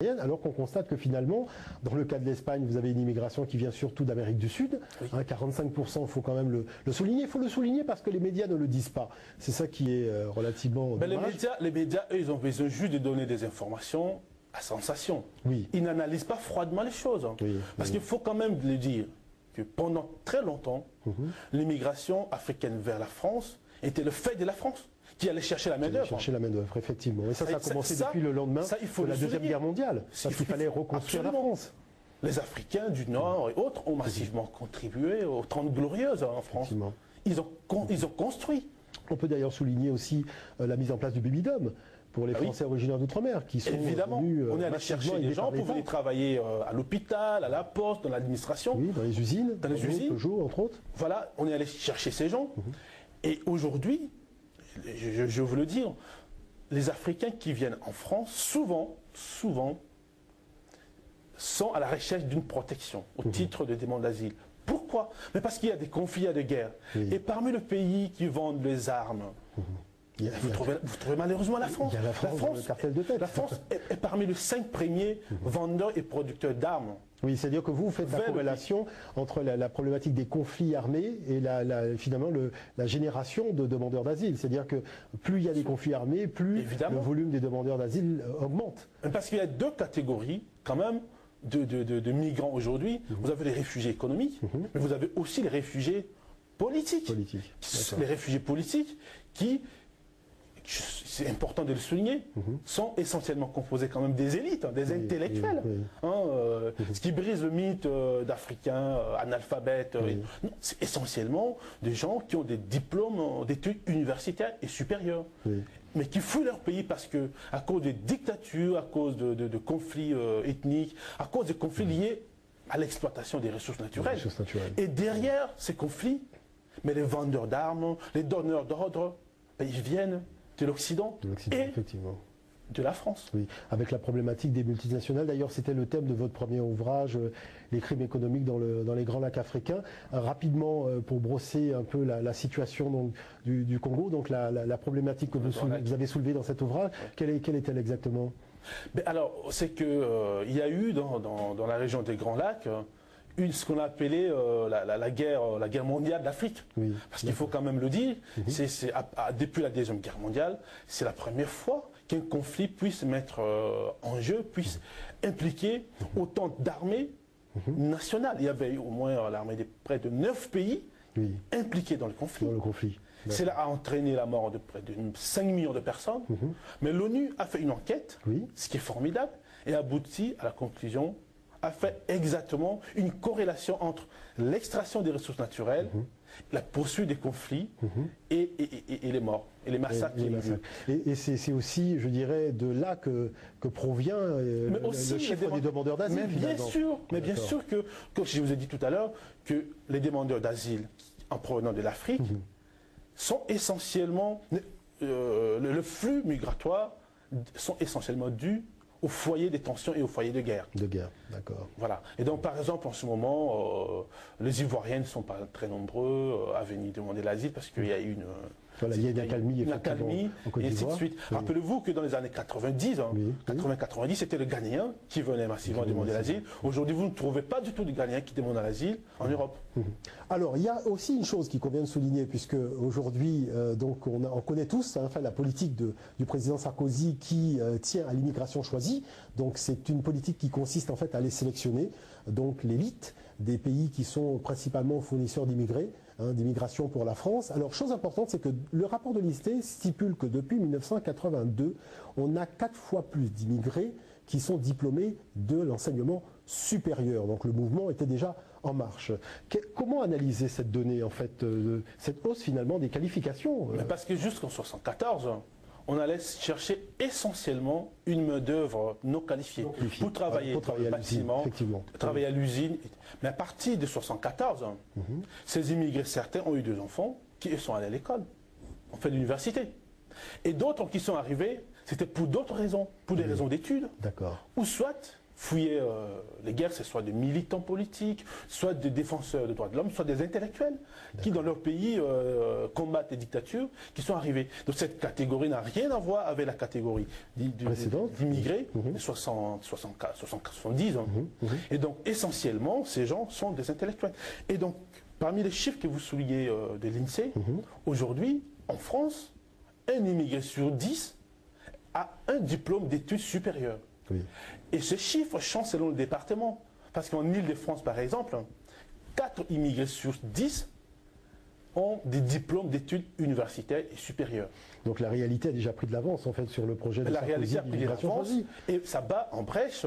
Alors qu'on constate que finalement, dans le cas de l'Espagne, vous avez une immigration qui vient surtout d'Amérique du Sud. Oui. 45%, il faut quand même le souligner. Il faut le souligner parce que les médias ne le disent pas. C'est ça qui est relativement dommage. Les médias, eux, ils ont besoin juste de donner des informations à sensation. Oui. Ils n'analysent pas froidement les choses. Oui, parce qu'il faut quand même le dire que pendant très longtemps, l'immigration africaine vers la France était le fait de la France, qui allait chercher la main-d'œuvre. Chercher la main-d'œuvre, effectivement. Et ça a commencé depuis le lendemain de la Deuxième Guerre mondiale. Parce qu'il fallait reconstruire la France. Les Africains du Nord et autres ont massivement contribué aux 30 Glorieuses en France. Ils ont construit. On peut d'ailleurs souligner aussi la mise en place du baby-dom pour les Français originaires d'outre-mer qui sont évidemment venus on est allé chercher des gens pour venir travailler à l'hôpital, à la poste, dans l'administration. Oui, dans les usines. Dans les usines. Peugeot, entre autres. Voilà, on est allé chercher ces gens. Et aujourd'hui, je veux le dire, les Africains qui viennent en France, souvent, sont à la recherche d'une protection au titre de demande d'asile. Pourquoi? Mais parce qu'il y a des conflits, il y a des guerres. Et parmi les pays qui vendent les armes, vous trouvez malheureusement la France. Il y a la France, le cartel de tête. La France est parmi les 5 premiers vendeurs et producteurs d'armes. Oui, c'est-à-dire que vous faites la corrélation entre la problématique des conflits armés et finalement la génération de demandeurs d'asile. C'est-à-dire que plus il y a des conflits armés, plus le volume des demandeurs d'asile augmente. Parce qu'il y a 2 catégories quand même de migrants aujourd'hui. Vous avez les réfugiés économiques, mais vous avez aussi les réfugiés politiques. Les réfugiés politiques qui, c'est important de le souligner, sont essentiellement composés quand même des élites, des intellectuels. Ce qui brise le mythe d'Africains analphabètes. C'est essentiellement des gens qui ont des diplômes d'études universitaires et supérieures. Mais qui fuient leur pays parce que, à cause de dictatures, à cause de conflits ethniques, à cause de conflits liés à l'exploitation des ressources naturelles. Et derrière ces conflits, mais les vendeurs d'armes, les donneurs d'ordre, ils viennent de l'Occident et effectivement. De la France. Oui, avec la problématique des multinationales. D'ailleurs, c'était le thème de votre premier ouvrage, les crimes économiques dans les Grands Lacs africains. Rapidement, pour brosser un peu la situation donc, du Congo, donc la problématique que vous avez soulevée dans cet ouvrage, quelle est-elle exactement? Alors, c'est qu'il y a eu dans la région des Grands Lacs ce qu'on a appelé la guerre mondiale d'Afrique. Parce qu'il faut quand même le dire, depuis la Deuxième Guerre mondiale, c'est la première fois qu'un conflit puisse mettre en jeu, puisse impliquer autant d'armées nationales. Il y avait au moins l'armée de près de 9 pays impliqués dans le conflit. Cela a entraîné la mort de près de 5 millions de personnes. Mais l'ONU a fait une enquête, ce qui est formidable, et aboutit à la conclusion, a fait exactement une corrélation entre l'extraction des ressources naturelles, la poursuite des conflits et les morts, et les massacres. Et c'est aussi, je dirais, de là que provient le chiffre des demandeurs d'asile. Mais bien sûr que, comme je vous ai dit tout à l'heure, que les demandeurs d'asile en provenant de l'Afrique sont essentiellement, le flux migratoire sont essentiellement dus au foyer des tensions et au foyer de guerre. D'accord. Voilà. Et donc, par exemple, en ce moment, les Ivoiriens ne sont pas très nombreux à venir demander l'asile parce qu'il y a eu il y a une accalmie, et ainsi de suite. Rappelez-vous que dans les années 90, 80-90, c'était le Ghanéen qui venait massivement demander l'asile. Aujourd'hui, vous ne trouvez pas du tout de Ghanéens qui demandent l'asile en Europe. Alors, il y a aussi une chose qu'il convient de souligner, puisque aujourd'hui, donc on connaît tous la politique du président Sarkozy qui tient à l'immigration choisie. Donc, c'est une politique qui consiste en fait à aller sélectionner donc l'élite des pays qui sont principalement fournisseurs d'immigrés, d'immigration pour la France. Alors, chose importante, c'est que le rapport de l'INSTE stipule que depuis 1982, on a 4 fois plus d'immigrés qui sont diplômés de l'enseignement supérieur. Donc, le mouvement était déjà en marche. Comment analyser cette donnée, en fait, cette hausse finalement des qualifications Parce que jusqu'en 1974, on allait chercher essentiellement une main-d'œuvre non qualifiée pour travailler dans le bâtiment, travailler à l'usine. Mais à partir de 1974, ces immigrés, certains ont eu 2 enfants qui sont allés à l'école, ont fait l'université. Et d'autres qui sont arrivés, c'était pour d'autres raisons, pour des raisons d'études, ou soit fouiller les guerres, c'est soit des militants politiques, soit des défenseurs des droits de l'homme, soit des intellectuels qui, dans leur pays, combattent les dictatures, qui sont arrivés. Donc cette catégorie n'a rien à voir avec la catégorie d'immigrés des 70. Et donc, essentiellement, ces gens sont des intellectuels. Et donc, parmi les chiffres que vous soulignez de l'INSEE, aujourd'hui, en France, un immigré sur 10 a un diplôme d'études supérieures. Oui. Et ce chiffre change selon le département. Parce qu'en Île-de-France, par exemple, 4 immigrés sur 10 ont des diplômes d'études universitaires et supérieures. Donc la réalité a déjà pris de l'avance en fait sur le projet de Sarkozy. La réalité a pris de l'avance et ça bat en brèche